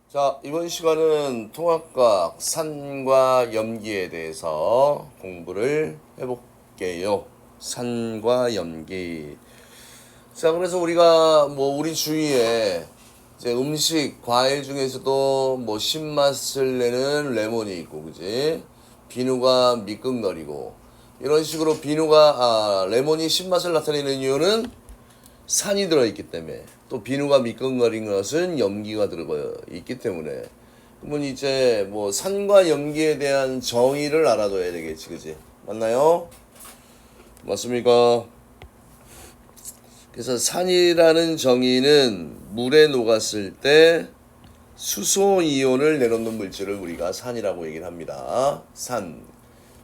자, 이번 시간은 통합과학 산과 염기에 대해서 공부를 해볼게요. 산과 염기. 자, 그래서 우리가 우리 주위에 이제 음식, 과일 중에서도 신맛을 내는 레몬이 있고, 그지? 비누가 미끈거리고, 이런 식으로 레몬이 신맛을 나타내는 이유는 산이 들어있기 때문에, 또 비누가 미끈거린 것은 염기가 들어가 있기 때문에, 그러면 이제 산과 염기에 대한 정의를 알아둬야 되겠지, 그지? 맞나요? 맞습니까? 그래서 산이라는 정의는 물에 녹았을 때 수소 이온을 내놓는 물질을 우리가 산이라고 얘기를 합니다. 산.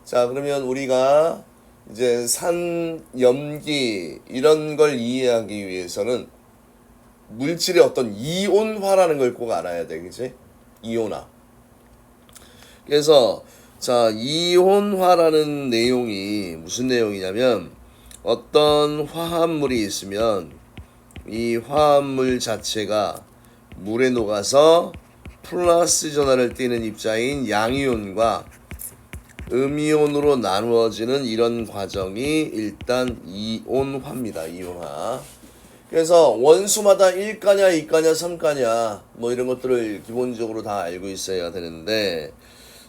자, 그러면 우리가 이제 산, 염기 이런 걸 이해하기 위해서는 물질의 어떤 이온화라는 걸 꼭 알아야 돼, 그치? 이온화. 그래서 자, 이온화라는 내용이 무슨 내용이냐면, 어떤 화합물이 있으면 이 화합물 자체가 물에 녹아서 플러스 전하를 띠는 입자인 양이온과 음이온으로 나누어지는 이런 과정이 일단 이온화입니다. 이온화. 그래서 원소마다 1가냐, 2가냐, 3가냐 이런 것들을 기본적으로 다 알고 있어야 되는데,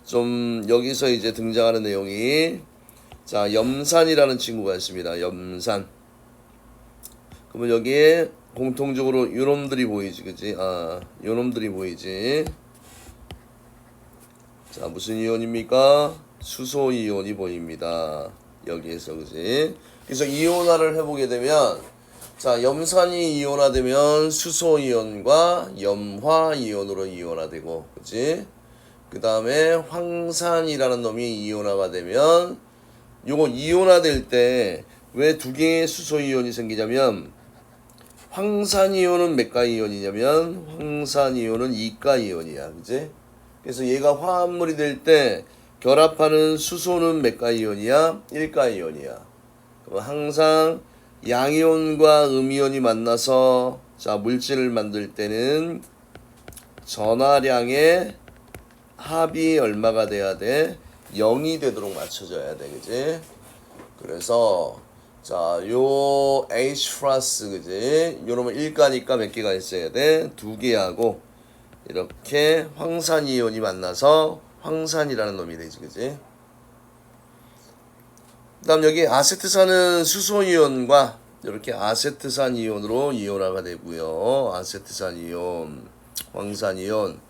좀 여기서 이제 등장하는 내용이, 자, 염산이라는 친구가 있습니다. 염산. 그러면 여기에 공통적으로 요놈들이 보이지, 그지? 요놈들이 보이지. 자, 무슨 이온입니까? 수소 이온이 보입니다. 여기에서, 그지? 그래서 이온화를 해보게 되면, 자, 염산이 이온화되면 수소 이온과 염화 이온으로 이온화되고, 그지? 그 다음에 황산이라는 놈이 이온화가 되면, 요거 이온화될 때 왜 두 개의 수소 이온이 생기냐면, 황산 이온은 몇 가 이온이냐면 황산 이온은 2가 이온이야, 그지? 그래서 얘가 화합물이 될 때 결합하는 수소는 몇 가 이온이야? 1가 이온이야. 그럼 항상 양이온과 음이온이 만나서 자, 물질을 만들 때는 전하량의 합이 얼마가 돼야 돼? 0이 되도록 맞춰줘야 돼, 그지? 그래서 자, 요 H 플러스, 그지? 요놈은 1가니까 몇 개가 있어야 돼? 2개하고 이렇게 황산 이온이 만나서 황산이라는 놈이 되지, 그지? 그 다음 여기 아세트산은 수소 이온과 이렇게 아세트산 이온으로 이온화가 되고요. 아세트산 이온, 황산 이온.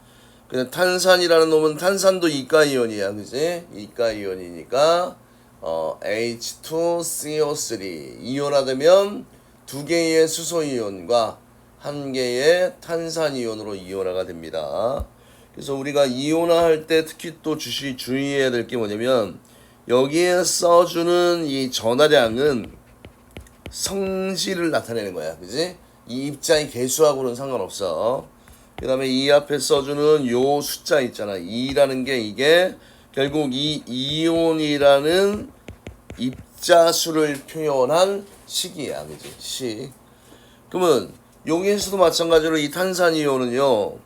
그냥 탄산이라는 놈은 탄산도 2가 이온이야, 그지? 2가 이온이니까 H2CO3 이온화되면 2개의 수소 이온과 1개의 탄산 이온으로 이온화가 됩니다. 그래서 우리가 이온화할 때 특히 또 주의해야 될 게 뭐냐면, 여기에 써주는 이 전하량은 성질을 나타내는 거야, 그지? 이 입자의 개수하고는 상관없어. 그 다음에 이 앞에 써주는 요 숫자 있잖아, 2라는 게 이게 결국 이 이온이라는 입자수를 표현한 식이야, 그지? 식. 그러면 여기에서도 마찬가지로 이 탄산이온은요,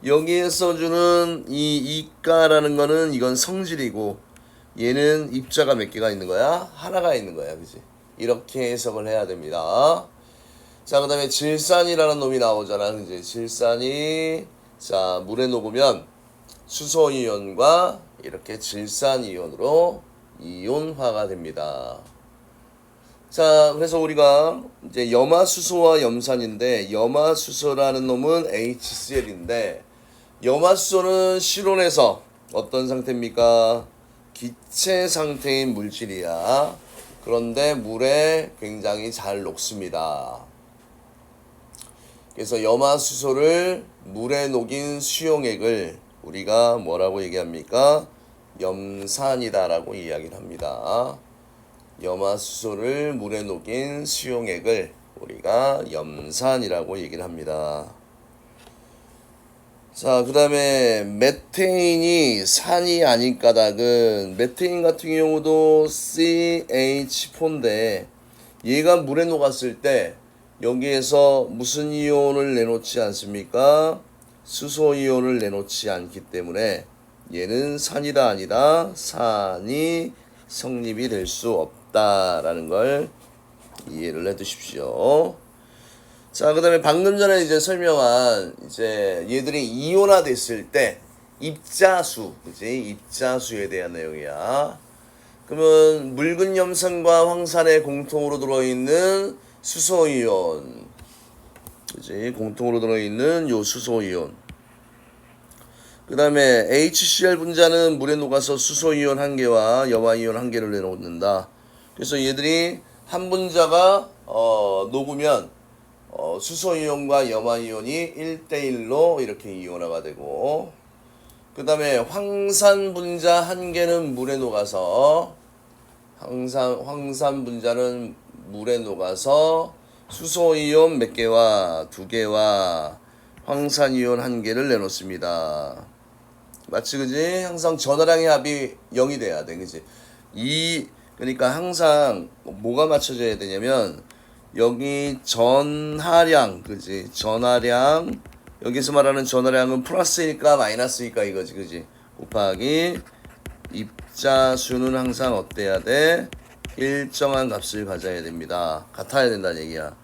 여기에 써주는 이 이가라는 거는 이건 성질이고, 얘는 입자가 몇 개가 있는 거야? 하나가 있는 거야, 그지? 이렇게 해석을 해야 됩니다. 자, 그 다음에 질산이라는 놈이 나오잖아, 그지? 질산이 자, 물에 녹으면 수소이온과 이렇게 질산이온으로 이온화가 됩니다. 자, 그래서 우리가 이제 염화수소와 염산인데, 염화수소라는 놈은 HCl인데, 염화수소는 실온에서 어떤 상태입니까? 기체 상태인 물질이야. 그런데 물에 굉장히 잘 녹습니다. 그래서 염화수소를 물에 녹인 수용액을 우리가 뭐라고 얘기합니까? 염산이다라고 이야기를 합니다. 염화수소를 물에 녹인 수용액을 우리가 염산이라고 얘기를 합니다. 자, 그 다음에 메테인이 산이 아닌 까닭은, 메테인 같은 경우도 CH4인데 얘가 물에 녹았을 때 여기에서 무슨 이온을 내놓지 않습니까? 수소이온을 내놓지 않기 때문에 얘는 산이다 아니다 산이 성립이 될 수 없다라는 걸 이해를 해 두십시오. 자, 그 다음에 방금 전에 이제 설명한 이제 얘들이 이온화 됐을 때 입자수, 그지? 입자수에 대한 내용이야. 그러면 묽은 염산과 황산에 공통으로 들어있는 수소이온, 그지? 공통으로 들어있는 요 수소이온. 그 다음에 HCl 분자는 물에 녹아서 수소이온 1개와 염화이온 1개를 내놓는다. 그래서 얘들이 한 분자가 녹으면 수소이온과 염화이온이 1대1로 이렇게 이온화가 되고, 그 다음에 황산 분자 1개는 물에 녹아서 황산 분자는 물에 녹아서 수소이온 몇 개와 2개와 황산이온 1개를 내놓습니다. 맞지, 그지? 항상 전하량의 합이 0이 돼야 돼, 그지? 그러니까 항상 뭐가 맞춰져야 되냐면 여기 전하량, 그지? 전하량, 여기서 말하는 전하량은 플러스니까 마이너스니까 이거지, 그지? 곱하기 입자수는 항상 어때야 돼? 일정한 값을 가져야 됩니다. 같아야 된다는 얘기야.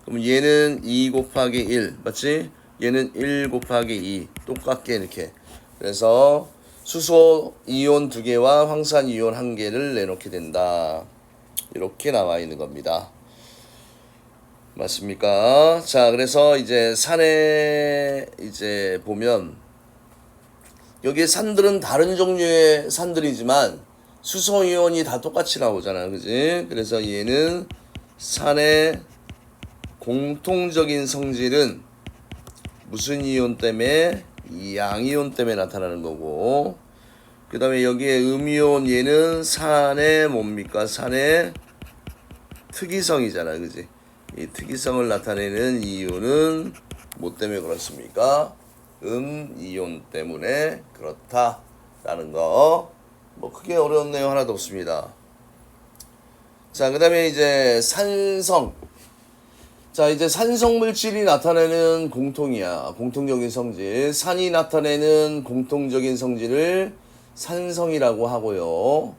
그럼 얘는 2 곱하기 1, 맞지? 얘는 1 곱하기 2, 똑같게 이렇게. 그래서 수소 이온 2개와 황산 이온 1개를 내놓게 된다. 이렇게 나와 있는 겁니다. 맞습니까? 자, 그래서 이제 산에 이제 보면 여기에 산들은 다른 종류의 산들이지만 수소 이온이 다 똑같이 나오잖아, 그지? 그래서 얘는 산의 공통적인 성질은 무슨 이온 때문에? 양이온 때문에 나타나는 거고, 그 다음에 여기에 음이온, 얘는 산의 뭡니까? 산의 특이성이잖아, 그지? 이 특이성을 나타내는 이유는 뭐 때문에 그렇습니까? 이온 때문에 그렇다라는 거. 뭐 크게 어려운 내용 하나도 없습니다. 자, 그 다음에 이제 산성. 자, 이제 산성 물질이 나타내는 공통적인 성질. 산이 나타내는 공통적인 성질을 산성이라고 하고요.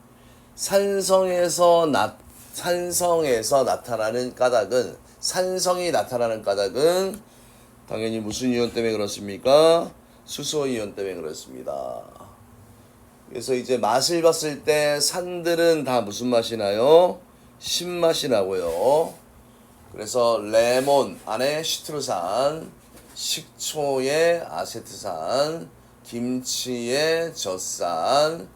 산성에서 나타나는 까닭은, 산성이 나타나는 까닭은 당연히 무슨 이온 때문에 그렇습니까? 수소이온 때문에 그렇습니다. 그래서 이제 맛을 봤을 때 산들은 다 무슨 맛이 나요? 신맛이 나고요. 그래서 레몬 안에 시트루산, 식초에 아세트산, 김치에 젖산,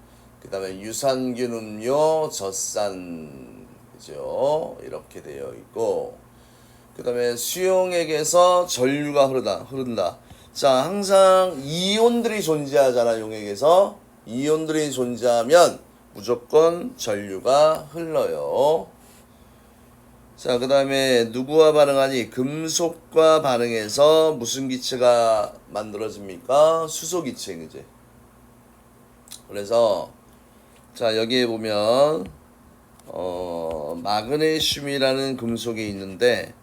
그 다음에 유산균 음료 젖산, 그죠? 이렇게 되어 있고, 그 다음에 수용액에서 전류가 흐른다. 자, 항상 이온들이 존재하잖아, 용액에서. 이온들이 존재하면 무조건 전류가 흘러요. 자, 그 다음에 누구와 반응하니? 금속과 반응해서 무슨 기체가 만들어집니까? 수소 기체, 그지? 그래서 자, 여기에 보면 마그네슘이라는 금속이 있는데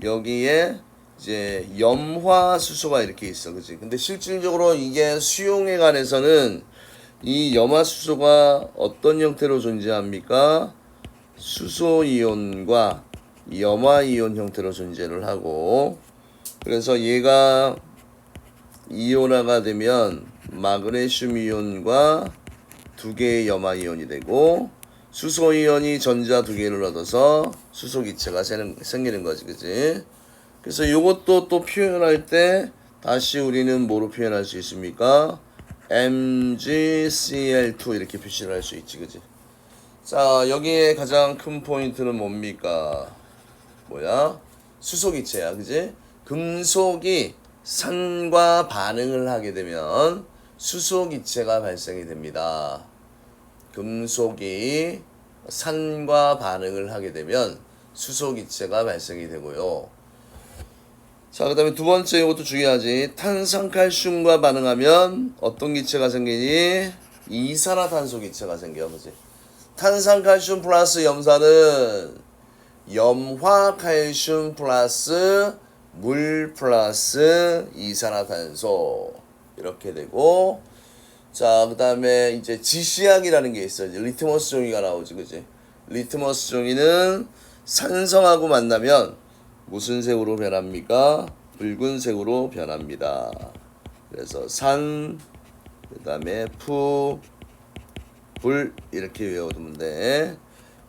여기에 이제 염화수소가 이렇게 있어, 그지? 근데 실질적으로 이게 수용액 안에서는 이 염화수소가 어떤 형태로 존재합니까? 수소이온과 염화이온 형태로 존재를 하고, 그래서 얘가 이온화가 되면 마그네슘 이온과 2개의 염화이온이 되고, 수소이온이 전자 2개를 얻어서 수소기체가 생기는 거지, 그치? 그래서 이것도 또 표현할 때 다시 우리는 뭐로 표현할 수 있습니까? MgCl2 이렇게 표시를 할 수 있지, 그치? 자, 여기에 가장 큰 포인트는 뭡니까? 수소기체야, 그지? 금속이 산과 반응을 하게 되면 수소기체가 발생이 됩니다. 금속이 산과 반응을 하게 되면 수소기체가 발생이 되고요. 자, 그 다음에 두 번째, 이것도 중요하지. 탄산칼슘과 반응하면 어떤 기체가 생기니? 이산화탄소기체가 생겨, 그지? 탄산칼슘 플러스 염산은 염화칼슘 플러스 물 플러스 이산화탄소 이렇게 되고, 자 그다음에 이제 지시약이라는 게 있어요. 이제 리트머스 종이가 나오지, 그지? 리트머스 종이는 산성하고 만나면 무슨 색으로 변합니까? 붉은색으로 변합니다. 그래서 산, 그다음에 푸, 불 이렇게 외워두면 돼.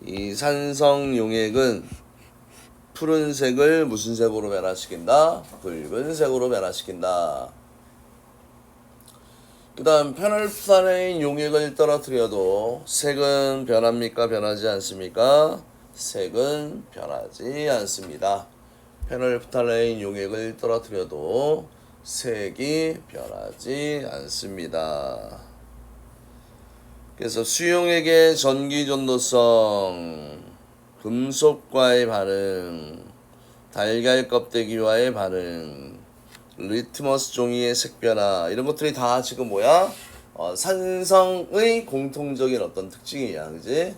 이 산성 용액은 푸른색을 무슨 색으로 변화시킨다? 붉은색으로 변화시킨다. 그 다음 페놀프타레인 용액을 떨어뜨려도 색은 변합니까? 변하지 않습니까? 색은 변하지 않습니다. 페놀프타레인 용액을 떨어뜨려도 색이 변하지 않습니다. 그래서 수용액의 전기전도성, 금속과의 반응, 달걀 껍데기와의 반응, 리트머스 종이의 색변화, 이런 것들이 다 지금 뭐야? 산성의 공통적인 어떤 특징이야, 그지?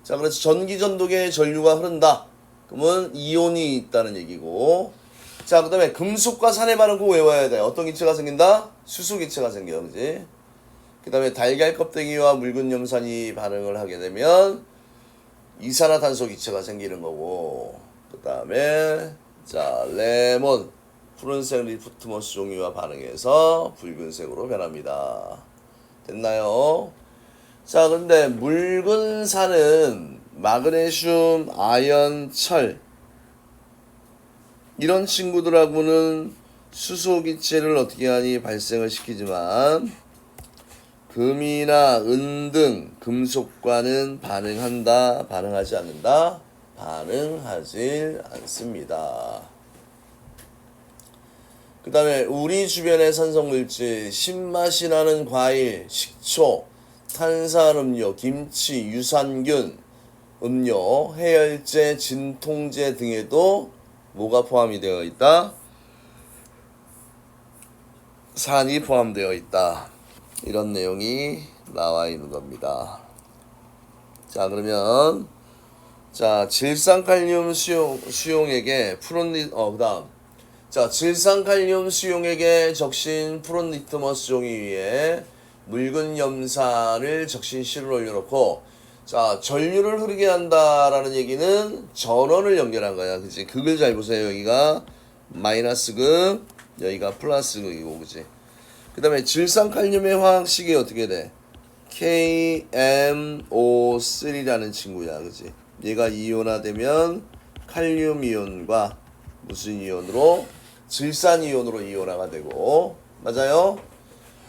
자, 그래서 전기전도계에 전류가 흐른다. 그러면 이온이 있다는 얘기고, 자, 그 다음에 금속과 산의 반응 꼭 외워야 돼. 어떤 기체가 생긴다? 수소 기체가 생겨, 그지? 그 다음에 달걀 껍데기와 묽은 염산이 반응을 하게 되면 이산화탄소 기체가 생기는 거고, 그 다음에 자 레몬, 푸른색 리트머스 종이와 반응해서 붉은색으로 변합니다. 됐나요? 자, 근데 묽은 산은 마그네슘, 아연, 철 이런 친구들하고는 수소 기체를 어떻게 하니 발생을 시키지만 금이나 은 등 금속과는 반응한다, 반응하지 않는다? 반응하지 않습니다. 그 다음에 우리 주변의 산성물질, 신맛이 나는 과일, 식초, 탄산음료, 김치, 유산균, 음료, 해열제, 진통제 등에도 뭐가 포함이 되어 있다? 산이 포함되어 있다. 이런 내용이 나와 있는 겁니다. 자, 그러면 자 질산칼륨 수용액에 그다음 자 질산칼륨 수용액에 적신 푸른 리트머스 종이 위에 묽은 염산을 적신 실을 올려놓고 자 전류를 흐르게 한다라는 얘기는 전원을 연결한 거야, 그치? 극을 잘 보세요. 여기가 마이너스 극, 여기가 플러스 극이고, 그치? 그 다음에 질산칼륨의 화학식이 어떻게 돼? KMO3라는 친구야, 그치? 얘가 이온화되면 칼륨 이온과 무슨 이온으로? 질산 이온으로 이온화가 되고, 맞아요?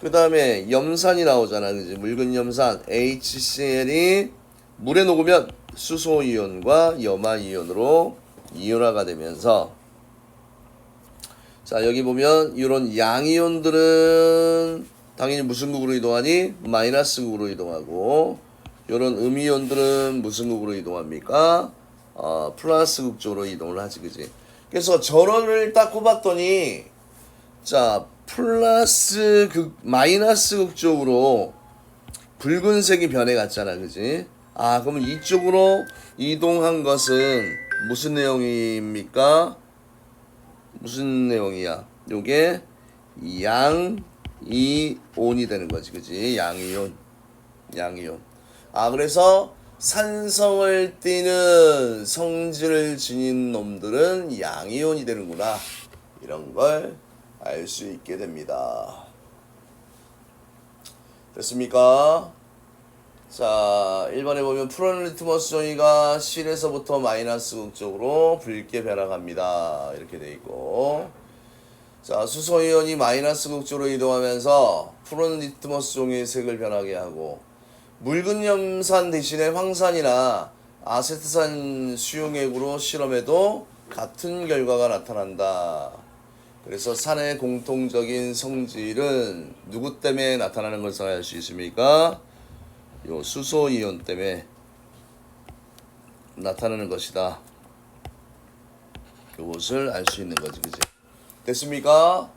그 다음에 염산이 나오잖아, 그치? 묽은 염산 HCl이 물에 녹으면 수소 이온과 염화 이온으로 이온화가 되면서, 자 여기 보면 이런 양이온들은 당연히 무슨 극으로 이동하니? 마이너스 극으로 이동하고, 이런 음이온들은 무슨 극으로 이동합니까? 플러스 극 쪽으로 이동을 하지, 그지? 그래서 전원을 딱 꼽았더니 자 플러스 극, 마이너스 극 쪽으로 붉은색이 변해갔잖아, 그지? 그러면 이쪽으로 이동한 것은 무슨 내용입니까? 무슨 내용이야? 요게 양이온이 되는 거지, 그지? 양이온. 그래서 산성을 띠는 성질을 지닌 놈들은 양이온이 되는구나. 이런 걸 알 수 있게 됩니다. 됐습니까? 자, 1번에 보면 푸른 리트머스 종이가 실에서부터 마이너스 극 쪽으로 붉게 변화합니다. 이렇게 돼 있고, 자, 수소이온이 마이너스 극 쪽으로 이동하면서 푸른 리트머스 종이의 색을 변하게 하고, 묽은 염산 대신에 황산이나 아세트산 수용액으로 실험해도 같은 결과가 나타난다. 그래서 산의 공통적인 성질은 누구 때문에 나타나는 것을 알 수 있습니까? 요 수소이온 때문에 나타나는 것이다. 요것을 알 수 있는 거지, 그지? 됐습니까?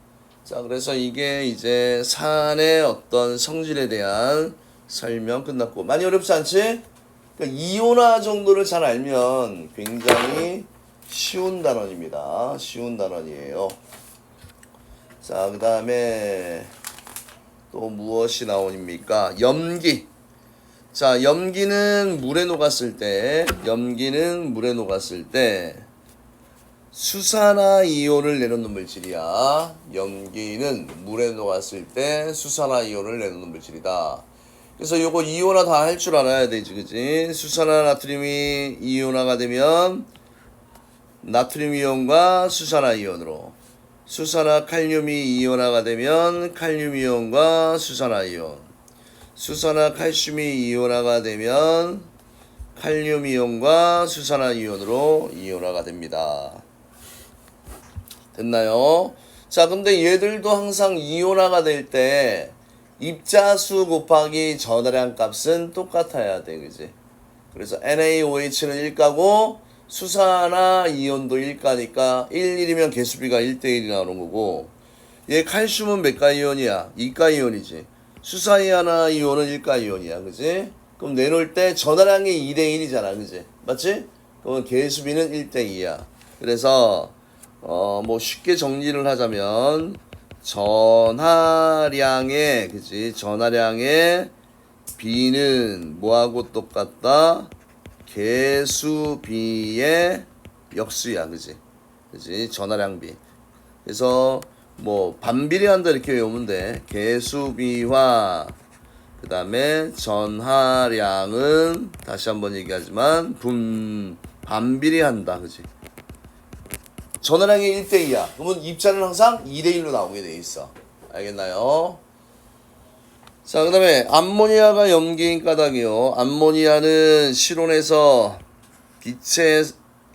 자, 그래서 이게 이제 산의 어떤 성질에 대한 설명 끝났고, 많이 어렵지 않지? 그러니까 이온화 정도를 잘 알면 굉장히 쉬운 단원입니다. 쉬운 단원이에요. 자, 그 다음에 또 무엇이 나옵니까? 염기. 자, 염기는 물에 녹았을 때, 수산화 이온을 내놓는 물질이야. 염기는 물에 녹았을 때 수산화 이온을 내놓는 물질이다. 그래서 요거 이온화 다 할 줄 알아야 되지, 그지? 수산화 나트륨이 이온화가 되면 나트륨 이온과 수산화 이온으로, 수산화 칼륨이 이온화가 되면 칼륨 이온과 수산화 이온, 수산화 칼슘이 이온화가 되면 칼륨 이온과 수산화 이온으로 이온화가 됩니다. 됐나요? 자, 근데 얘들도 항상 이온화가 될 때 입자수 곱하기 전하량 값은 똑같아야 돼, 그지? 그래서 NaOH는 1가고 수산화 이온도 1가니까 1이면 개수비가 1대1이 나오는 거고, 얘 칼슘은 몇 가 이온이야? 2가 이온이지. 수산화 이온은 1가 이온이야, 그지? 그럼 내놓을 때 전하량이 2대1이잖아, 그지? 맞지? 그러면 개수비는 1대2야. 그래서 뭐 쉽게 정리를 하자면 전하량의, 그지? 전하량의 B는 뭐하고 똑같다? 개수비의 역수야, 그지? 그지? 전하량 B. 그래서 뭐 반비례한다 이렇게 외우면 돼. 개수비와 그 다음에 전하량은 다시 한번 얘기하지만 반비례한다, 그지? 전하량이 1대2야. 그러면 입자는 항상 2대1로 나오게 돼 있어. 알겠나요? 자, 그 다음에 암모니아가 염기인 까닭이요. 암모니아는 실온에서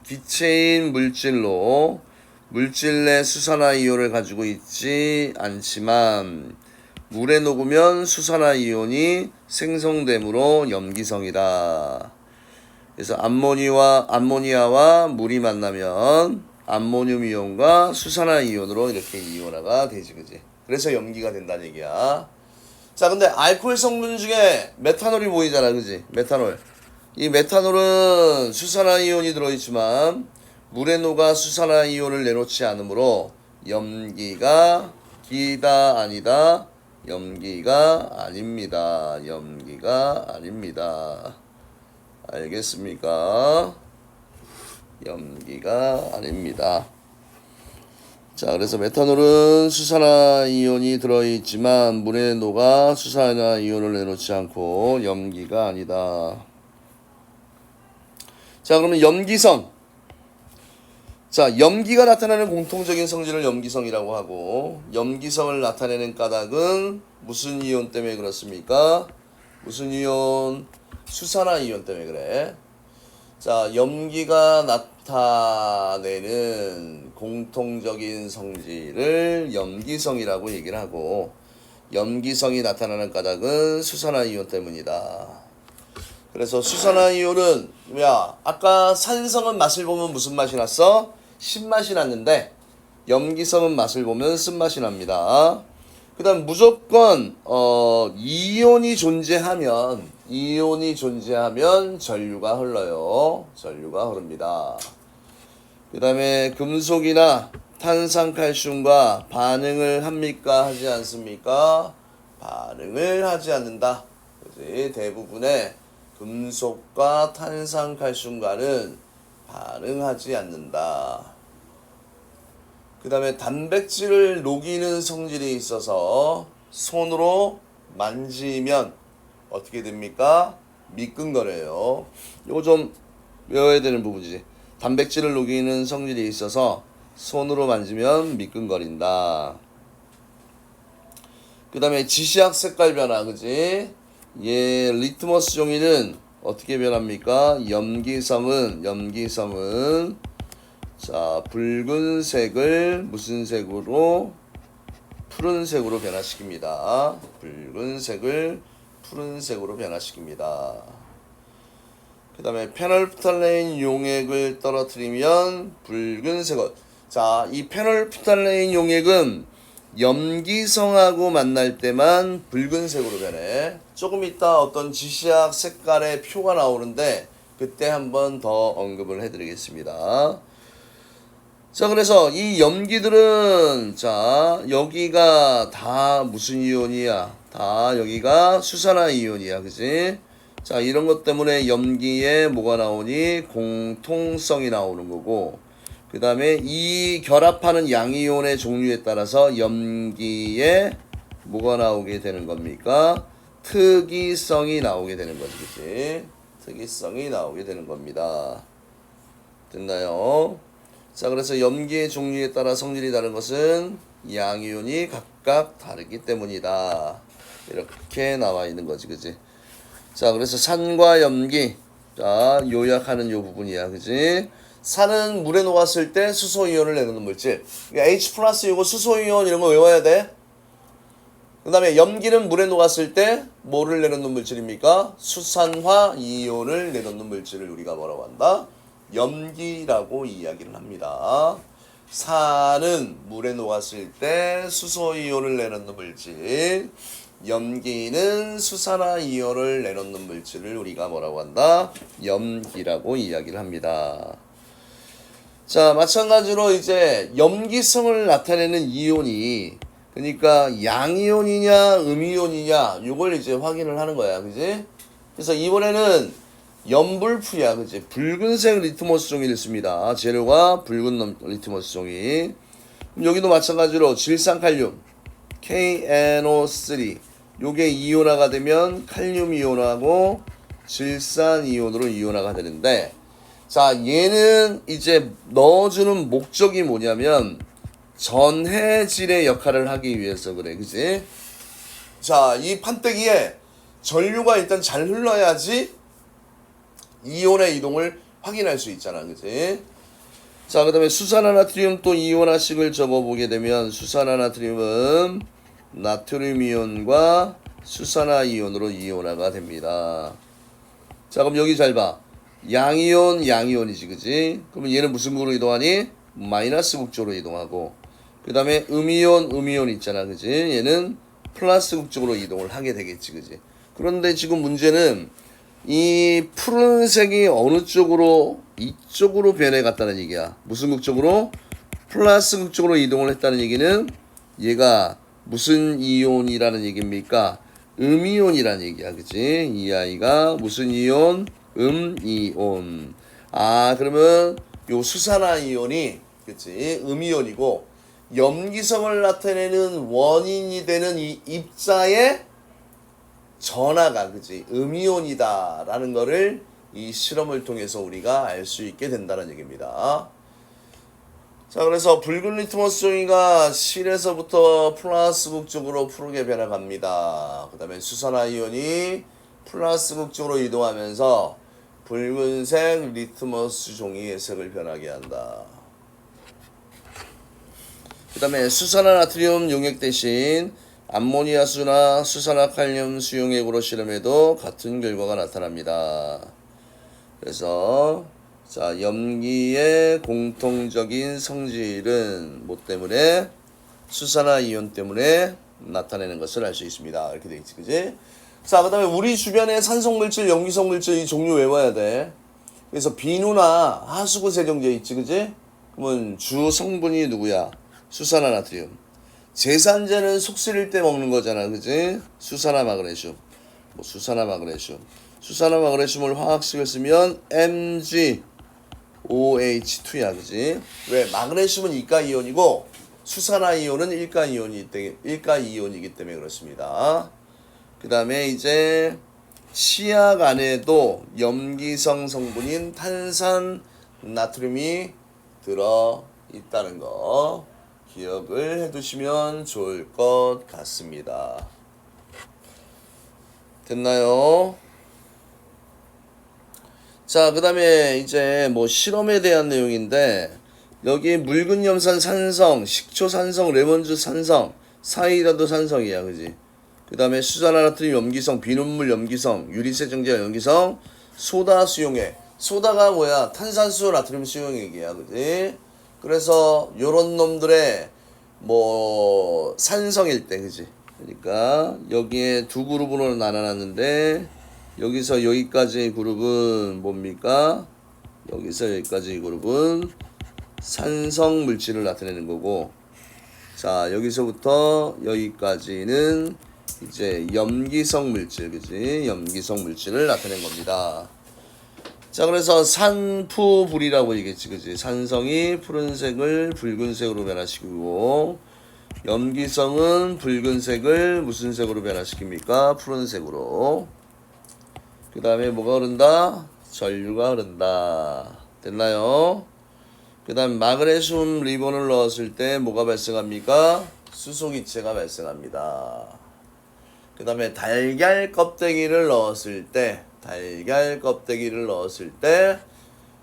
기체인 물질로 물질 내 수산화 이온을 가지고 있지 않지만 물에 녹으면 수산화 이온이 생성되므로 염기성이다. 그래서 암모니아와 물이 만나면 암모늄 이온과 수산화 이온으로 이렇게 이온화가 되지, 그지? 그래서 염기가 된다는 얘기야. 자, 근데 알코올 성분 중에 메탄올이 보이잖아, 그지? 메탄올. 이 메탄올은 수산화 이온이 들어있지만 물에 녹아 수산화 이온을 내놓지 않으므로 염기가 기다 아니다. 염기가 아닙니다. 염기가 아닙니다. 알겠습니까? 염기가 아닙니다. 자, 그래서 메탄올은 수산화 이온이 들어있지만 물에 녹아 수산화 이온을 내놓지 않고 염기가 아니다. 자, 그러면 염기성. 자, 염기가 나타나는 공통적인 성질을 염기성이라고 하고, 염기성을 나타내는 까닭은 무슨 이온 때문에 그렇습니까? 무슨 이온? 수산화 이온 때문에 그래. 자, 염기가 나타내는 공통적인 성질을 염기성이라고 얘기를 하고, 염기성이 나타나는 까닭은 수산화 이온 때문이다. 그래서 수산화 이온은, 아까 산성은 맛을 보면 무슨 맛이 났어? 신맛이 났는데, 염기성은 맛을 보면 쓴맛이 납니다. 그 다음 무조건 이온이 존재하면 전류가 흘러요. 전류가 흐릅니다. 그 다음에 금속이나 탄산칼슘과 반응을 합니까? 하지 않습니까? 반응을 하지 않는다. 그치? 대부분의 금속과 탄산칼슘과는 반응하지 않는다. 그 다음에 단백질을 녹이는 성질이 있어서 손으로 만지면 어떻게 됩니까? 미끈거려요. 이거 좀 외워야 되는 부분이지. 단백질을 녹이는 성질이 있어서 손으로 만지면 미끈거린다. 그 다음에 지시학 색깔 변화, 그지? 리트머스 종이는 어떻게 변합니까? 염기성은 자, 붉은색을 무슨 색으로? 푸른색으로 변화시킵니다. 붉은색을 푸른색으로 변화시킵니다. 그 다음에 페놀프탈레인 용액을 떨어뜨리면 붉은색으로. 자, 이 페놀프탈레인 용액은 염기성하고 만날 때만 붉은색으로 변해. 조금 이따 어떤 지시학 색깔의 표가 나오는데 그때 한번 더 언급을 해드리겠습니다. 자, 그래서 이 염기들은 자, 여기가 다 무슨 이온이야? 다 여기가 수산화 이온이야. 그지? 자, 이런 것 때문에 염기에 뭐가 나오니? 공통성이 나오는 거고, 그 다음에 이 결합하는 양이온의 종류에 따라서 염기에 뭐가 나오게 되는 겁니까? 특이성이 나오게 되는 거지. 그치? 특이성이 나오게 되는 겁니다. 됐나요? 자, 그래서 염기의 종류에 따라 성질이 다른 것은 양이온이 각각 다르기 때문이다. 이렇게 나와 있는 거지, 그지? 자, 그래서 산과 염기. 자, 요약하는 요 부분이야, 그지? 산은 물에 녹았을 때 수소이온을 내놓는 물질. 그러니까 H 플러스 이거 수소이온 이런 거 외워야 돼. 그 다음에 염기는 물에 녹았을 때 뭐를 내놓는 물질입니까? 수산화 이온을 내놓는 물질을 우리가 뭐라고 한다? 염기라고 이야기를 합니다. 산은 물에 녹았을 때 수소이온을 내놓는 물질, 염기는 수산화 이온을 내놓는 물질을 우리가 뭐라고 한다? 염기라고 이야기를 합니다. 자, 마찬가지로 이제 염기성을 나타내는 이온이 그러니까 양이온이냐 음이온이냐 요걸 이제 확인을 하는 거야. 그지? 그래서 이번에는 염불프야. 그지? 붉은색 리트머스 종이를 씁니다. 재료가 붉은 리트머스 종이. 여기도 마찬가지로 질산칼륨 KNO3 요게 이온화가 되면 칼륨 이온화하고 질산 이온으로 이온화가 되는데, 자, 얘는 이제 넣어주는 목적이 뭐냐면 전해질의 역할을 하기 위해서 그래. 그지? 자, 이 판때기에 전류가 일단 잘 흘러야지 이온의 이동을 확인할 수 있잖아. 그지? 자, 그 다음에 수산화나트륨 또 이온화식을 적어보게 되면 수산화나트륨은 나트륨 이온과 수산화 이온으로 이온화가 됩니다. 자, 그럼 여기 잘 봐. 양이온, 양이온이지. 그지? 그러면 얘는 무슨 극으로 이동하니? 마이너스 극쪽으로 이동하고, 그 다음에 음이온, 음이온 있잖아. 그지? 얘는 플러스 극쪽으로 이동을 하게 되겠지. 그지? 그런데 지금 문제는 이 푸른색이 어느 쪽으로, 이쪽으로 변해갔다는 얘기야. 무슨 극쪽으로? 플러스 극쪽으로 이동을 했다는 얘기는 얘가 무슨 이온이라는 얘기입니까? 음이온이라는 얘기야. 그치? 이 아이가 무슨 이온? 음이온. 아, 그러면 요 수산화 이온이, 그치? 음이온이고, 염기성을 나타내는 원인이 되는 이 입자의 전하가, 그치? 음이온이다 라는 거를 이 실험을 통해서 우리가 알 수 있게 된다는 얘기입니다. 자, 그래서 붉은 리트머스 종이가 실에서부터 플러스 극쪽으로 푸르게 변해갑니다. 그 다음에 수산화 이온이 플러스 극쪽으로 이동하면서 붉은색 리트머스 종이의 색을 변하게 한다. 그 다음에 수산화나트륨 용액 대신 암모니아수나 수산화칼륨 수용액으로 실험해도 같은 결과가 나타납니다. 그래서 자, 염기의 공통적인 성질은 뭐 때문에? 수산화 이온 때문에 나타내는 것을 알 수 있습니다. 이렇게 되어 있지, 그지? 자, 그 다음에 우리 주변에 산성물질, 염기성물질 이 종류 외워야 돼. 그래서 비누나 하수구 세정제 있지, 그지? 그러면 주 성분이 누구야? 수산화 나트륨. 제산제는 속 쓰릴 때 먹는 거잖아, 그지? 수산화 마그네슘. 뭐 수산화 마그네슘. 수산화 마그네슘을 화학식을 쓰면 MgOH2야, 그지? 왜? 마그네슘은 이가 이온이고 수산화 이온은 일가 이온이기 때문에 그렇습니다. 그 다음에 이제 치약 안에도 염기성 성분인 탄산 나트륨이 들어 있다는 거 기억을 해두시면 좋을 것 같습니다. 됐나요? 자, 그 다음에 이제 뭐 실험에 대한 내용인데, 여기 묽은 염산 산성, 식초 산성, 레몬즙 산성, 사이다도 산성이야, 그지? 그 다음에 수산화나트륨 염기성, 비눗물 염기성, 유리세정제 염기성, 소다 수용액. 소다가 뭐야? 탄산수 나트륨 수용액이야, 그지? 그래서 요런 놈들의 뭐 산성일 때, 그지? 그러니까 여기에 두 그룹으로 나눠놨는데, 여기서 여기까지 그룹은 뭡니까? 여기서 여기까지 그룹은 산성 물질을 나타내는 거고, 자 여기서부터 여기까지는 이제 염기성 물질, 그지? 염기성 물질을 나타낸 겁니다. 자 그래서 산푸불이라고 얘기했지, 그지? 산성이 푸른색을 붉은색으로 변화시키고, 염기성은 붉은색을 무슨 색으로 변화시킵니까? 푸른색으로. 그 다음에 뭐가 흐른다? 전류가 흐른다. 됐나요? 그 다음 마그네슘 리본을 넣었을 때 뭐가 발생합니까? 수소기체가 발생합니다. 그 다음에 달걀 껍데기를 넣었을 때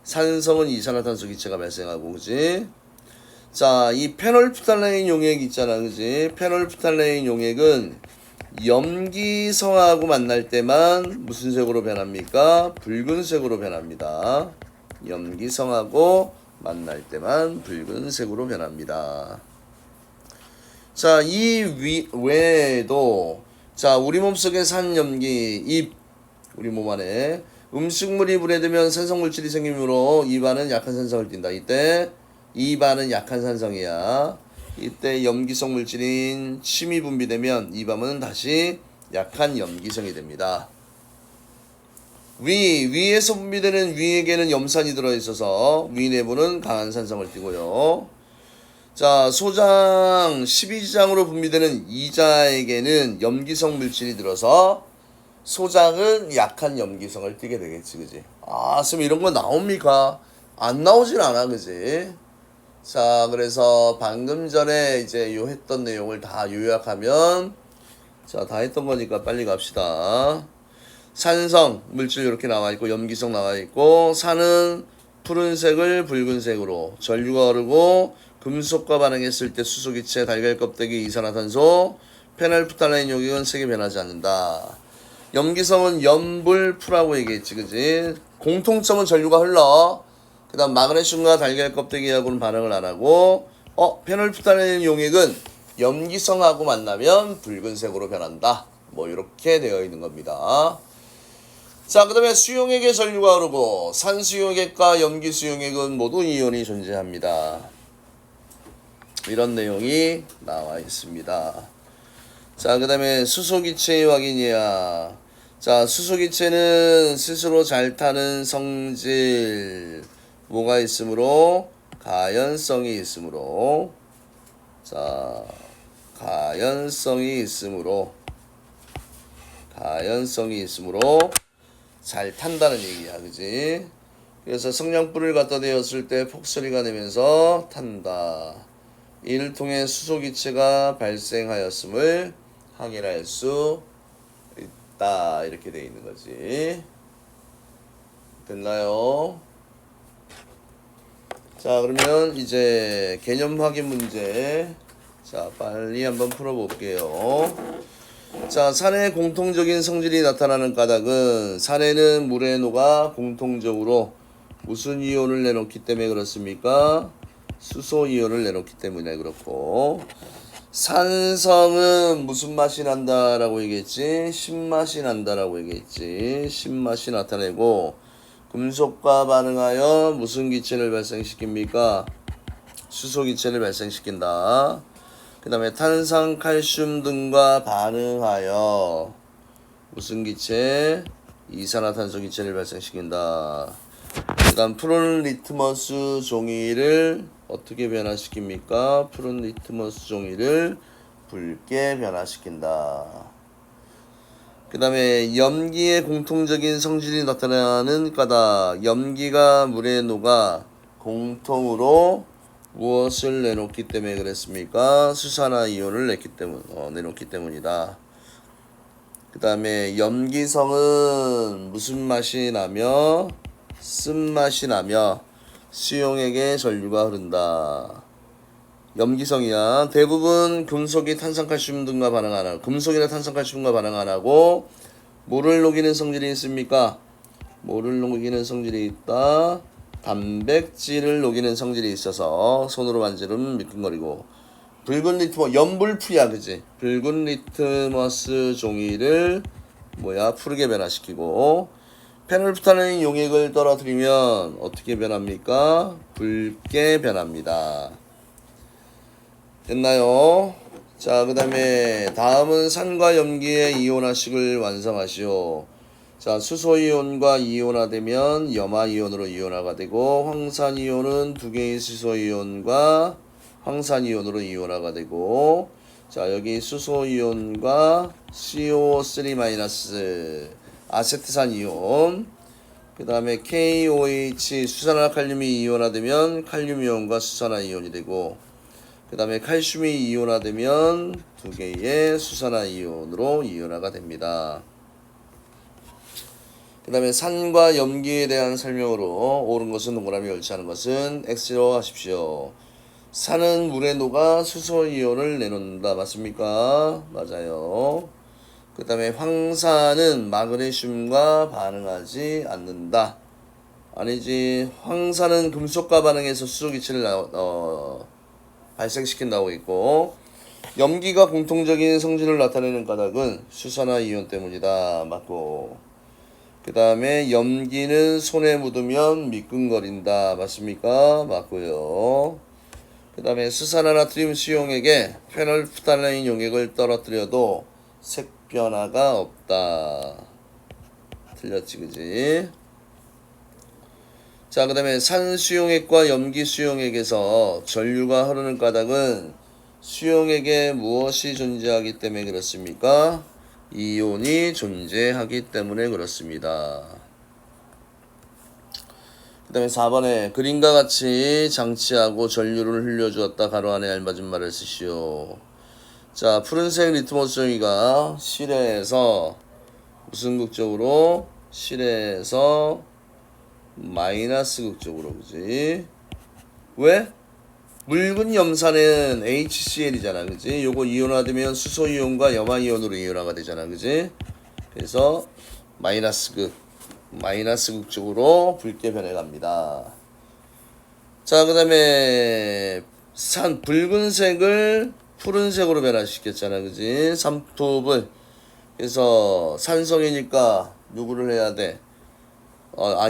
산성은 이산화탄소 기체가 발생하고, 그지? 자, 이 페놀프탈레인 용액 있잖아, 그지? 페놀프탈레인 용액은 염기성하고 만날 때만 무슨 색으로 변합니까? 붉은색으로 변합니다. 염기성하고 만날 때만 붉은색으로 변합니다. 자, 이 외에도, 자, 우리 몸속에 산염기, 우리 몸 안에 음식물이 불에 들면 산성물질이 생기므로 입안은 약한 산성을 띈다. 이때 입안은 약한 산성이야. 이때 염기성 물질인 침이 분비되면 입안은 다시 약한 염기성이 됩니다. 위에서 분비되는 위액에는 염산이 들어있어서 위 내부는 강한 산성을 띠고요. 자, 소장 12지장으로 분비되는 이자에게는 염기성 물질이 들어서 소장은 약한 염기성을 띠게 되겠지, 그지? 아, 선생님 이런 거 나옵니까? 안 나오진 않아, 그지? 자, 그래서 방금 전에 이제 했던 내용을 다 요약하면, 자, 다 했던 거니까 빨리 갑시다. 산성 물질 이렇게 나와 있고, 염기성 나와 있고, 산은 푸른색을 붉은색으로, 전류가 흐르고 금속과 반응했을 때 수소기체, 달걀 껍데기, 이산화탄소, 페놀프탈레인 용액은 색이 변하지 않는다. 염기성은 염불푸라고 얘기했지, 그지? 공통점은 전류가 흘러. 그 다음 마그네슘과 달걀 껍데기하고는 반응을 안 하고, 페놀프탈레인 용액은 염기성하고 만나면 붉은색으로 변한다. 뭐 이렇게 되어 있는 겁니다. 자, 그 다음에 수용액의 전류가 흐르고 산수용액과 염기수용액은 모두 이온이 존재합니다. 이런 내용이 나와 있습니다. 자, 그 다음에 수소기체의 확인이야. 자, 수소기체는 스스로 잘 타는 성질, 뭐가 있으므로? 가연성이 있으므로. 자, 가연성이 있으므로 잘 탄다는 얘기야, 그지? 그래서 성냥불을 갖다 대었을 때 폭소리가 나면서 탄다. 이를 통해 수소기체가 발생하였음을 확인할 수 있다. 이렇게 돼 있는 거지. 됐나요? 자, 그러면 이제 개념 확인 문제. 자, 빨리 한번 풀어볼게요. 자, 산의 공통적인 성질이 나타나는 까닭은, 산에는 물에 녹아 공통적으로 무슨 이온을 내놓기 때문에 그렇습니까? 수소 이온을 내놓기 때문에 그렇고, 산성은 무슨 맛이 난다라고 얘기했지? 신맛이 난다라고 얘기했지. 신맛이 나타내고, 금속과 반응하여 무슨 기체를 발생시킵니까? 수소 기체를 발생시킨다. 그 다음에 탄산, 칼슘 등과 반응하여 무슨 기체? 이산화탄소 기체를 발생시킨다. 그 다음 푸른 리트머스 종이를 어떻게 변화시킵니까? 푸른 리트머스 종이를 붉게 변화시킨다. 그 다음에 염기의 공통적인 성질이 나타나는 까닭. 염기가 물에 녹아 공통으로 무엇을 내놓기 때문에 그랬습니까? 수산화 이온을 내놓기 때문이다. 그 다음에 염기성은 무슨 맛이 나며? 쓴맛이 나며 수용액에 전류가 흐른다. 염기성이야. 대부분 금속이 탄산칼슘 등과 반응 안 하고, 금속이나 탄산칼슘과 반응 안 하고, 뭐를 녹이는 성질이 있습니까? 뭐를 녹이는 성질이 있다. 단백질을 녹이는 성질이 있어서 손으로 만지면 미끈거리고, 붉은 리트머스, 염불푸야, 그지? 붉은 리트머스 종이를 푸르게 변화시키고, 페놀프탈레인 용액을 떨어뜨리면 어떻게 변합니까? 붉게 변합니다. 됐나요? 자, 그 다음에 다음은 산과 염기의 이온화식을 완성하시오. 자, 수소이온과 이온화되면 염화이온으로 이온화가 되고, 황산이온은 두 개의 수소이온과 황산이온으로 이온화가 되고, 자, 여기 수소이온과 CO3- 아세트산이온, 그 다음에 KOH 수산화칼륨이 이온화되면 칼륨이온과 수산화이온이 되고, 그 다음에 칼슘이 이온화되면 두 개의 수산화이온으로 이온화가 됩니다. 그 다음에 산과 염기에 대한 설명으로 옳은 것은 동그라미 옳지 않은 것은 X로 하십시오. 산은 물에 녹아 수소이온을 내놓는다. 맞습니까? 맞아요. 그 다음에 황산은 마그네슘과 반응하지 않는다. 아니지. 황산은 금속과 반응해서 수소기체를 발생시킨다고 있고, 염기가 공통적인 성질을 나타내는 까닭은 수산화이온 때문이다. 맞고, 그 다음에 염기는 손에 묻으면 미끈거린다. 맞습니까? 맞고요. 그 다음에 수산화나트륨 수용액에 페놀프탈레인 용액을 떨어뜨려도 색변화가 없다. 틀렸지, 그지? 자, 그 다음에 산 수용액과 염기 수용액에서 전류가 흐르는 까닭은 수용액에 무엇이 존재하기 때문에 그렇습니까? 이온이 존재하기 때문에 그렇습니다. 그 다음에 4번에 그림과 같이 장치하고 전류를 흘려주었다. 가로 안에 알맞은 말을 쓰시오. 자, 푸른색 리트머스 종이가 실외에서 무슨 극적으로? 실외에서 마이너스 극적으로, 그지? 왜? 묽은 염산은 HCl이잖아, 그지? 요거 이온화되면 수소이온과 염화이온으로 이온화가 되잖아, 그지? 그래서 마이너스 극 쪽으로 붉게 변해갑니다. 자, 그 다음에 붉은색을 푸른색으로 변화시켰잖아, 그지? 산톱을. 그래서 산성이니까 누구를 해야 돼?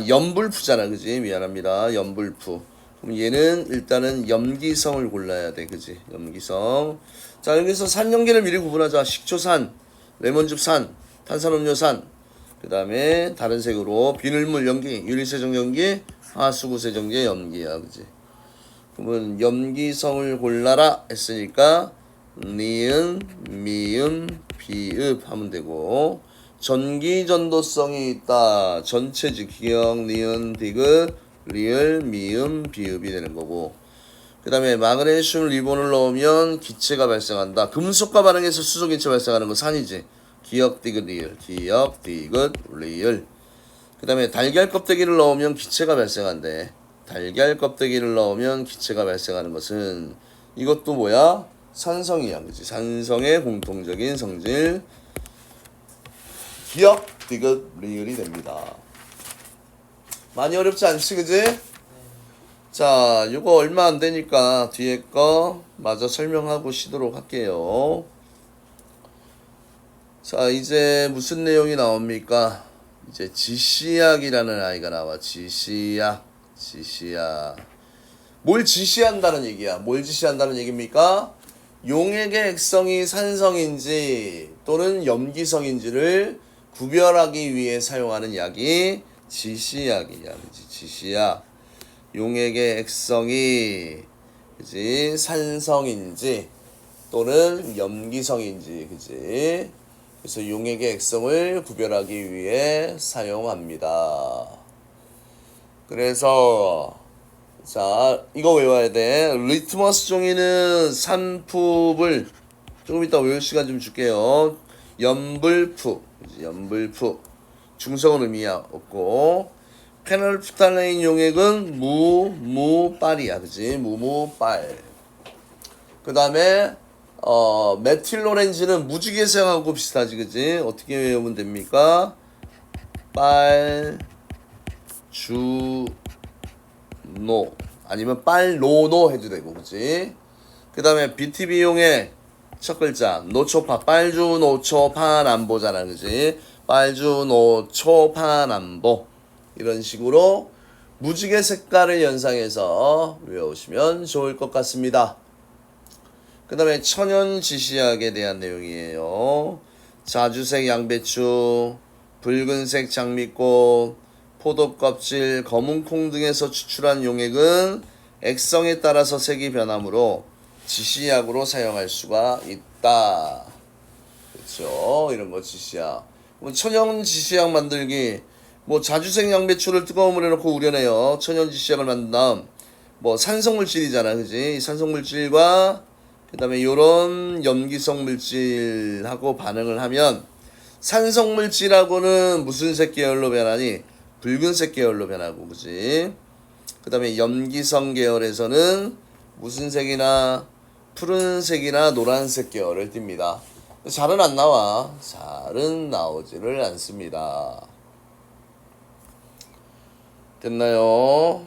염불푸잖아, 그지? 미안합니다. 염불푸. 그럼 얘는 일단은 염기성을 골라야 돼, 그지? 염기성. 자, 여기서 산염기를 미리 구분하자. 식초산, 레몬즙산, 탄산음료산. 그 다음에 다른 색으로 비늘물 염기, 유리세정 염기, 하수구세정제 염기야, 그지? 그러면 염기성을 골라라 했으니까 니은, 미음, 비읍 하면 되고, 전기 전도성이 있다. 전체지 기역, 니은, 디귿, 리을, 미음, 비읍이 되는 거고, 그 다음에 마그네슘 리본을 넣으면 기체가 발생한다. 금속과 반응해서 수소기체 발생하는 건 산이지. 기역, 디귿, 리을, 기역, 디귿, 리을. 그 다음에 달걀 껍데기를 넣으면 기체가 발생한대. 달걀 껍데기를 넣으면 기체가 발생하는 것은 이것도 뭐야? 산성이야, 그치? 산성의 공통적인 성질 기역, 디귿, 리을이 됩니다. 많이 어렵지 않지, 그지? 자, 요거 얼마 안 되니까 뒤에 거 마저 설명하고 쉬도록 할게요. 자, 이제 무슨 내용이 나옵니까? 이제 지시약이라는 아이가 나와. 지시약. 뭘 지시한다는 얘기야? 뭘 지시한다는 얘기입니까? 용액의 액성이 산성인지 또는 염기성인지를 구별하기 위해 사용하는 약이 지시약이야. 그치? 지시약. 용액의 액성이, 그치? 산성인지 또는 염기성인지, 그치? 그래서 용액의 액성을 구별하기 위해 사용합니다. 그래서 자, 이거 외워야 돼. 리트머스 종이는 산품을 조금 이따 외울 시간 좀 줄게요. 염불푸, 중성은 의미 없고, 페놀프탈레인 용액은 무빨이야, 그지? 무빨. 그 다음에 메틸로렌진은 무지개색하고 비슷하지, 그지? 어떻게 외우면 됩니까? 빨주노 아니면 빨로노 해도 되고, 그지? 그 다음에 BTB용의 첫 글자 노초파, 빨주노초파 안 보잖아, 그지? 빨주, 노, 초, 파남보 이런 식으로 무지개 색깔을 연상해서 외우시면 좋을 것 같습니다. 그 다음에 천연지시약에 대한 내용이에요. 자주색 양배추, 붉은색 장미꽃, 포도껍질, 검은콩 등에서 추출한 용액은 액성에 따라서 색이 변하므로 지시약으로 사용할 수가 있다. 그렇죠? 이런 거 지시약. 천연지시약 만들기. 자주색 양배추를 뜨거운 물에 넣고 우려내요. 천연지시약을 만든 다음 산성물질이잖아, 그지? 이 산성물질과 그 다음에 요런 염기성 물질하고 반응을 하면 산성물질하고는 무슨 색 계열로 변하니? 붉은색 계열로 변하고, 그지? 그 다음에 염기성 계열에서는 무슨 색이나 푸른색이나 노란색 계열을 띱니다. 잘은 안 나와. 잘은 나오지를 않습니다. 됐나요?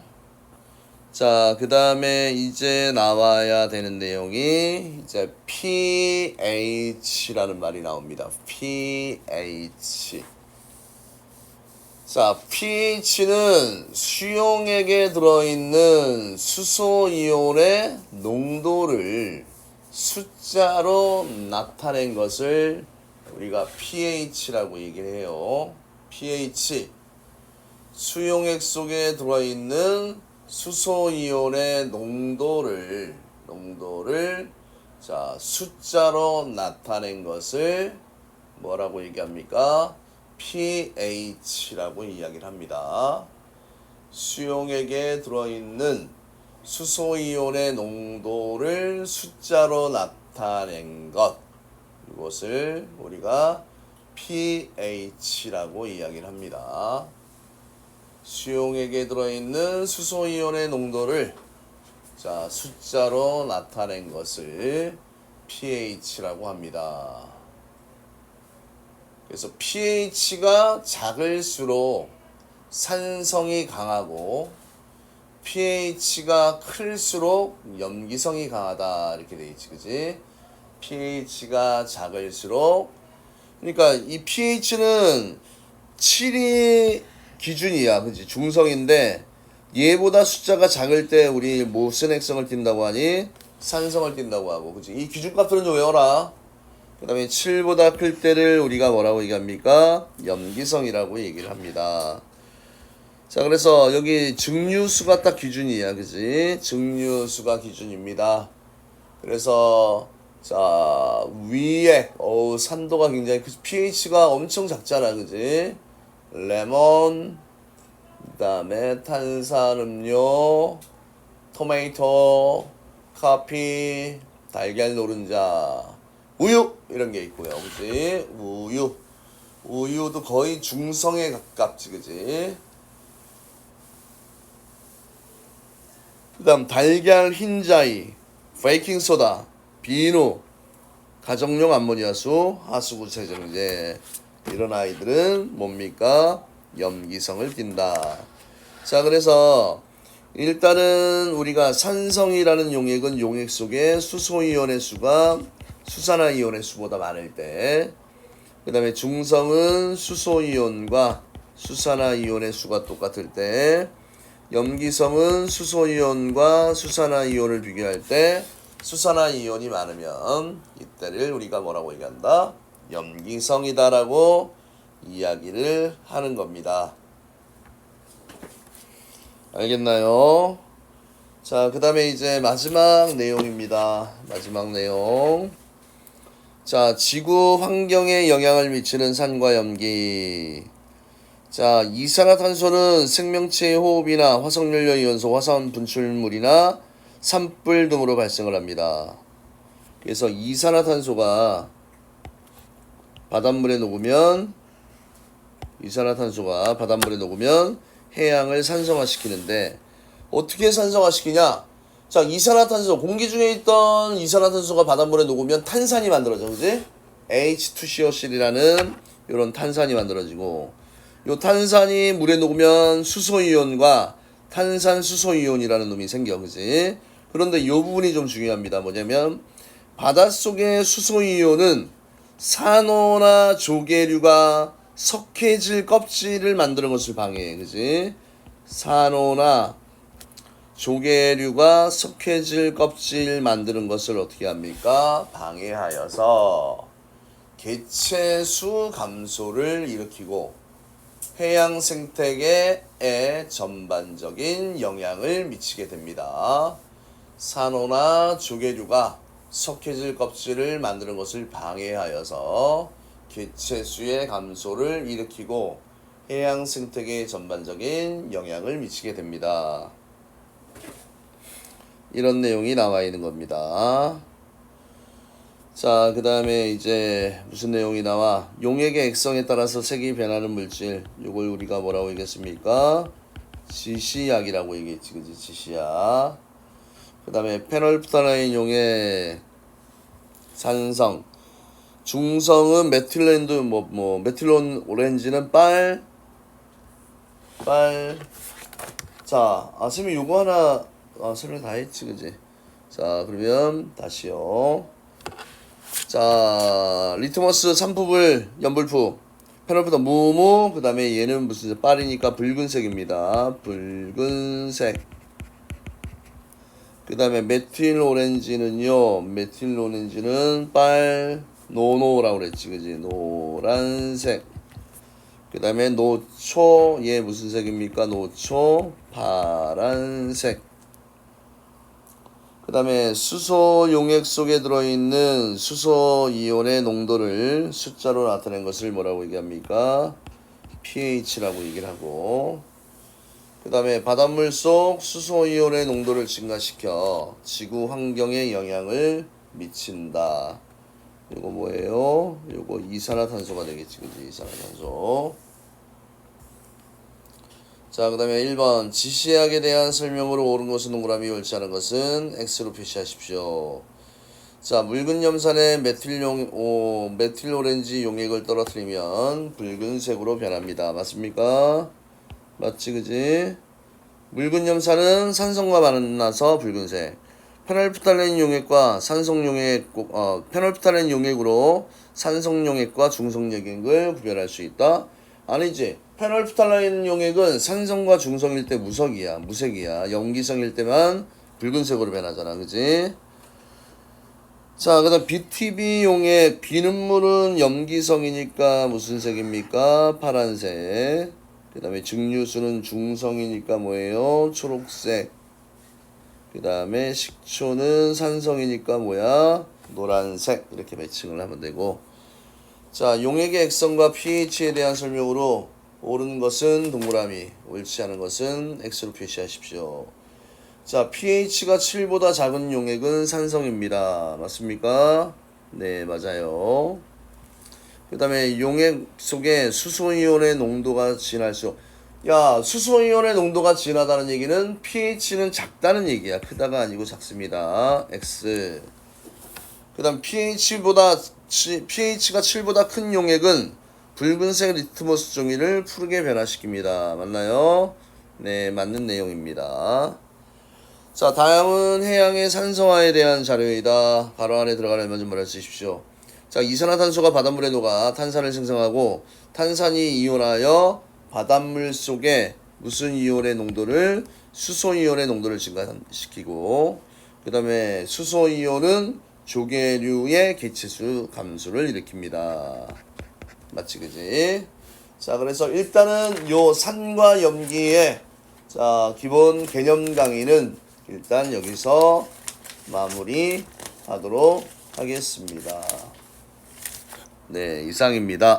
자, 그 다음에 이제 나와야 되는 내용이 이제 pH라는 말이 나옵니다. pH. 자, pH는 수용액에 들어있는 수소이온의 농도를 숫자로 나타낸 것을 우리가 pH라고 얘기를 해요. pH. 수용액 속에 들어있는 수소이온의 농도를 자, 숫자로 나타낸 것을 뭐라고 얘기합니까? pH라고 이야기를 합니다. 수용액에 들어있는 수소이온의 농도를 숫자로 나타낸 것, 이것을 우리가 pH라고 이야기를 합니다. 수용액에 들어있는 수소이온의 농도를 자, 숫자로 나타낸 것을 pH라고 합니다. 그래서 pH가 작을수록 산성이 강하고 pH가 클수록 염기성이 강하다, 이렇게 돼 있지, 그지? pH가 작을수록, 그러니까 이 pH는 7이 기준이야, 그지? 중성인데 얘보다 숫자가 작을 때 우리 무슨 액성을 띈다고 하니? 산성을 띈다고 하고, 그지? 이 기준값들은 좀 외워라. 그 다음에 7보다 클 때를 우리가 뭐라고 얘기합니까? 염기성이라고 얘기를 합니다. 자, 그래서 여기 증류수가 딱 기준이야, 그지? 증류수가 기준입니다. 그래서 자, 위에 산도가 굉장히 pH가 엄청 작잖아, 그지? 레몬, 그 다음에 탄산음료, 토마토, 커피, 달걀 노른자, 우유 이런 게 있고요, 그지? 우유도 거의 중성에 가깝지, 그지? 그 다음 달걀 흰자위, 베이킹소다, 비누, 가정용 암모니아수, 하수구 세정제, 이런 아이들은 뭡니까? 염기성을 띈다. 자, 그래서 일단은 우리가 산성이라는 용액은 용액 속에 수소이온의 수가 수산화이온의 수보다 많을 때, 그 다음에 중성은 수소이온과 수산화이온의 수가 똑같을 때, 염기성은 수소이온과 수산화이온을 비교할 때 수산화이온이 많으면 이때를 우리가 뭐라고 얘기한다? 염기성이다라고 이야기를 하는 겁니다. 알겠나요? 자, 그 다음에 이제 마지막 내용입니다. 마지막 내용. 자, 지구 환경에 영향을 미치는 산과 염기. 자, 이산화탄소는 생명체의 호흡이나 화석연료이온소, 화산 분출물이나 산불 등으로 발생을 합니다. 그래서 이산화탄소가 바닷물에 녹으면 해양을 산성화시키는데 어떻게 산성화시키냐? 자, 이산화탄소, 공기 중에 있던 이산화탄소가 바닷물에 녹으면 탄산이 만들어져, 그지? H2COC이라는 이런 탄산이 만들어지고, 요 탄산이 물에 녹으면 수소이온과 탄산수소이온이라는 놈이 생겨, 그지? 그런데 요 부분이 좀 중요합니다. 뭐냐면 바닷속의 수소이온은 산호나 조개류가 석회질 껍질을 만드는 것을 방해해. 그지? 산호나 조개류가 석회질 껍질 만드는 것을 어떻게 합니까? 방해하여서 개체수 감소를 일으키고 해양 생태계에 전반적인 영향을 미치게 됩니다. 산호나 조개류가 석회질 껍질을 만드는 것을 방해하여서 개체수의 감소를 일으키고 해양 생태계에 전반적인 영향을 미치게 됩니다. 이런 내용이 나와 있는 겁니다. 자, 그 다음에 이제 무슨 내용이 나와? 용액의 액성에 따라서 색이 변하는 물질. 요걸 우리가 뭐라고 얘기했습니까? 지시약이라고 얘기했지, 그지? 지시약. 그 다음에 페놀프타라인 용액, 산성. 중성은 메틸렌드, 메틸론 오렌지는 빨. 자, 선생님이 요거 하나, 설명 다 했지, 그지? 자, 그러면 다시요. 자, 리트머스 산푸불 연불푸 페놀프타 무무. 그 다음에 얘는 무슨 빨이니까 붉은색입니다. 붉은색. 그 다음에 메틸 오렌지는요, 메틸 오렌지는 빨 노노라고 그랬지, 그지? 노란색. 그 다음에 노초, 얘 무슨 색입니까? 노초 파란색. 그 다음에 수소 용액 속에 들어있는 수소 이온의 농도를 숫자로 나타낸 것을 뭐라고 얘기합니까? pH라고 얘기를 하고, 그 다음에 바닷물 속 수소 이온의 농도를 증가시켜 지구 환경에 영향을 미친다. 이거 뭐예요? 이거 이산화탄소가 되겠지, 그지? 이산화탄소. 자, 그 다음에 1번 지시약에 대한 설명으로 옳은 것은 동그라미, 옳지 않은 것은 X로 표시하십시오. 자, 묽은 염산에 메틸 오렌지 용액을 떨어뜨리면 붉은색으로 변합니다. 맞습니까? 맞지, 그지? 묽은 염산은 산성과 만나서 붉은색. 페놀프탈렌 용액과 페놀프탈렌 용액으로 산성 용액과 중성 용액을 구별할 수 있다. 아니지. 페놀프탈렌 용액은 산성과 중성일 때 무색이야. 염기성일 때만 붉은색으로 변하잖아, 그지? 자, 그 다음 BTB 용액, 비눗물은 염기성이니까 무슨 색입니까? 파란색. 그 다음에 증류수는 중성이니까 뭐예요? 초록색. 그 다음에 식초는 산성이니까 뭐야? 노란색. 이렇게 매칭을 하면 되고. 자, 용액의 액성과 pH에 대한 설명으로 옳은 것은 동그라미, 옳지 않은 것은 X로 표시하십시오. 자, pH가 7보다 작은 용액은 산성입니다. 맞습니까? 네, 맞아요. 그 다음에 용액 속에 수소이온의 농도가 진할수록, 야, 수소이온의 농도가 진하다는 얘기는 pH는 작다는 얘기야. 크다가 아니고 작습니다. X. 그 다음 pH가 7보다 큰 용액은 붉은색 리트머스 종이를 푸르게 변화시킵니다. 맞나요? 네, 맞는 내용입니다. 자, 다음은 해양의 산성화에 대한 자료이다. 바로 안에 들어가려면 좀 말해주십시오. 자, 이산화탄소가 바닷물에 녹아 탄산을 생성하고 탄산이 이온하여 바닷물 속에 무슨 이온의 농도를? 수소 이온의 농도를 증가시키고, 그 다음에 수소 이온은 조개류의 개체수 감소를 일으킵니다. 맞지, 그지? 자, 그래서 일단은 요 산과 염기의 기본 개념 강의는 일단 여기서 마무리 하도록 하겠습니다. 네, 이상입니다.